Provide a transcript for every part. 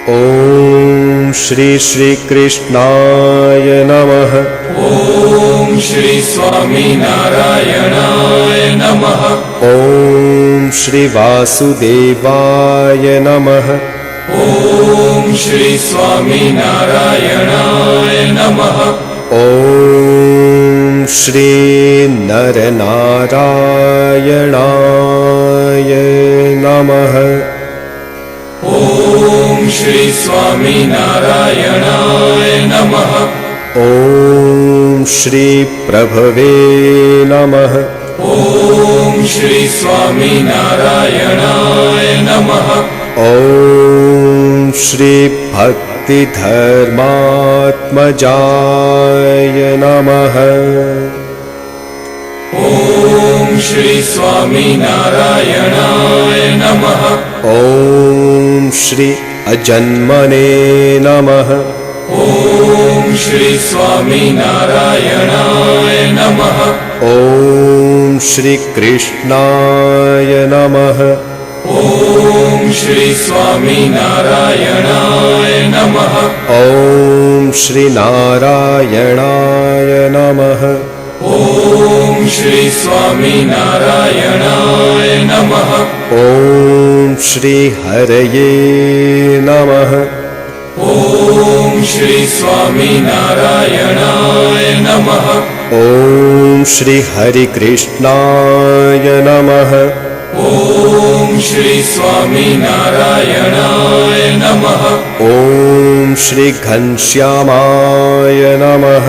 ओम श्री श्री कृष्णाय नमः। ओम श्री स्वामी नारायणाय नमः। ओम श्री वासुदेवाय नमः। ओम श्री स्वामी नारायणाय नमः। ओम श्री नरनारायणाय नमः। ओम श्री स्वामी नारायणाय नमः। ओम श्री प्रभवे नमः। ओम श्री स्वामी नारायणाय नमः। ओम श्री भक्ति धर्मात्मजाय नमः। ओम श्री स्वामी नारायणाय नमः। ओम श्री अजन्मने नमः। ओम श्री स्वामी नारायणाय नमः। ओम श्री कृष्णाय नमः। ओम श्री स्वामी नारायणाय नमः। ओम श्री नारायणाय नमः। ओम श्री स्वामी नारायणाय नमः। ओम श्री हरये नमः। ओम श्री स्वामी नारायणाय नमः। ओम श्री हरि कृष्णाय नमः। ओम श्री स्वामी नारायणाय नमः। ओम श्री घनश्यामाय नमः।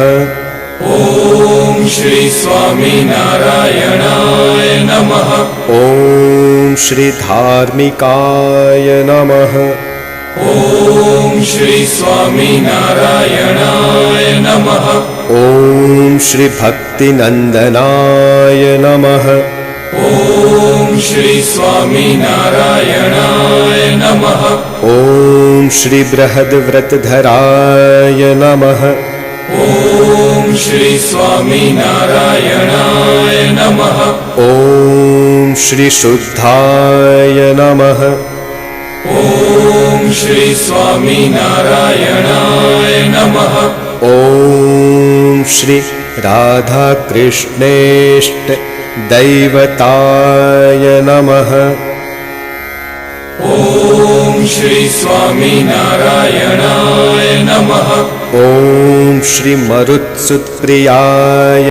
ओम श्री स्वामी नारायणाय नमः। ओम श्री धार्मिकाय नमः। ओम श्री स्वामी नारायणाय नमः। ओम श्री भक्तिनंदनाय नमः। ओम श्री स्वामी नारायणाय नमः। ओम श्री बृहद्व्रतधराय नमः। ओम श्री स्वामी नारायणाय नमः। ओम श्री शुद्धाय नमः। ओम श्री स्वामी नारायणाय नमः। ओम श्री राधा कृष्णेष्ट दैवताय नमः। ओम श्री स्वामी नारायणाय नमः। ओम श्री मरुत्सुतप्रियाय